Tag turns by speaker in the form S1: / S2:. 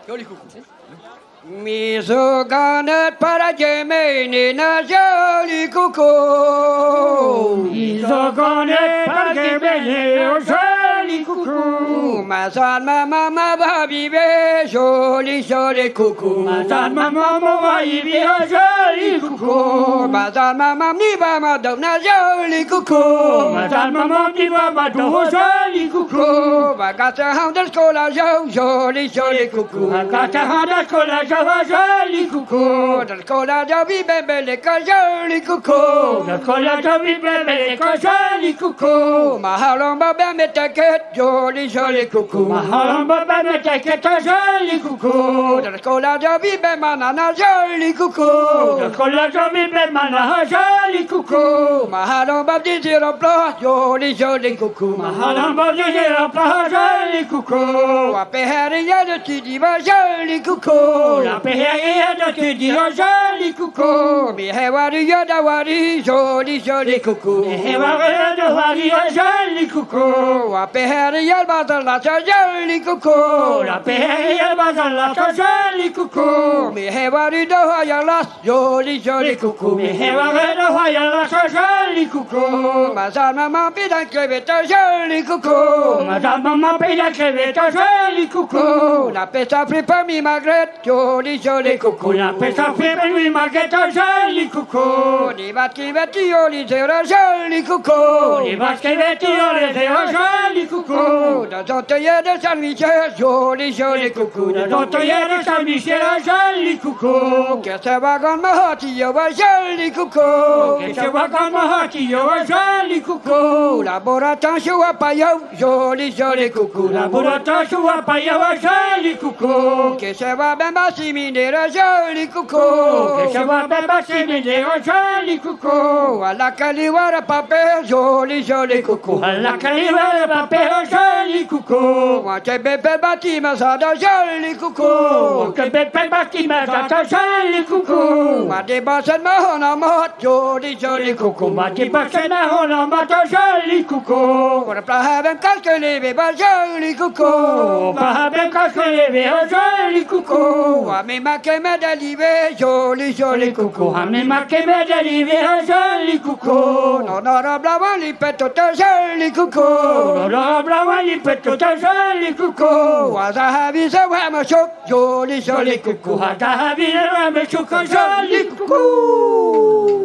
S1: Joli coucou.
S2: Mise au garnet par la Gémine, joli coucou.
S3: Mise au garnet par la Gémine, joli coucou.
S2: Ma zane, ma maman va vivre, joli, joli coucou.
S3: Ma zane, ma maman va vivre, joli coucou.
S2: Ma zane, ma maman ni va ma donner, joli coucou.
S3: Ma zane, ma maman ni va ma donner, joli coucou.
S2: Ma gâte à de scola, joli, joli coucou.
S3: Ma gâte à de scola, joli coucou.
S2: De scola, joli, bébé, l'école, joli coucou.
S3: De scola, joli, bébé, l'école, joli coucou.
S2: Ma halomba, ben, mes taquettes, joli, joli coucou.
S3: Ma halomba, ben, mes taquettes, joli coucou.
S2: De scola, joli, ben, manana, joli coucou.
S3: De scola, joli, ben, manana, joli coucou.
S2: Ma halomba, désir emploi, joli, joli coucou.
S3: Ma halomba, désir emploi, joli coucou.
S2: La péhéria de Tidiva, joli coucou.
S3: La péhéria de Tidiva, joli coucou.
S2: Mi hewari, yodawari, joli, joli coucou.
S3: Mi hewari, yodawari, joli coucou.
S2: La péhéria, bazala, joli coucou.
S3: La péhéria, bazala, joli coucou.
S2: Mi hewari, dohayalas, joli, joli coucou.
S3: Mi hewari, dohayalas, joli coucou.
S2: Ma zane, maman, pidan, crevette, joli coucou.
S3: Ma zane, maman, pidan, crevette, joli coucou.
S2: La pesta fripe, mi Margrethe, joli, joli coucou.
S3: La pesta fripe, mi Margrethe, joli coucou.
S2: Ni va scrivetti, joli, zero, joli coucou.
S3: Ni va scrivetti, joli, zero, joli coucou.
S2: Dans un teuillet de Saint-Michel, joli, joli coucou.
S3: Dans un teuillet de Saint-Michel, joli coucou.
S2: Que se va con ma hâtillo, joli coucou.
S3: Que se va con ma hâtillo, joli coucou.
S2: La boratan choua paillot, joli, joli coucou.
S3: La boratan choua paillot, joli coucou.
S2: Que se va ben bassiminer, joli coucou.
S3: Que se va ben bassiminer, joli coucou.
S2: À la caliwara papier, joli, joli coucou.
S3: À la caliwara papier, joli coucou.
S2: Moi que bébé bâti ma sada, joli coucou.
S3: Que bébé bâti ma sada, joli coucou.
S2: Moi dépassé ma hona mot, joli, joli coucou.
S3: Moi dépassé ma hona mot, joli coucou.
S2: Pour pas ben casque les bébés, joli coucou.
S3: Pas ben casque les bébés, joli coucou.
S2: Moi mes maquets me délivrer, joli, joli coucou.
S3: Moi mes maquets me délivrer, joli coucou.
S2: Non, non, blanc, les pètes, joli coucou.
S3: Non, blanc, les pètes, joli coucou.
S2: Moi zahabi, ça va me choc, joli, joli coucou.
S3: Moi zahabi, ça va me choc, joli coucou.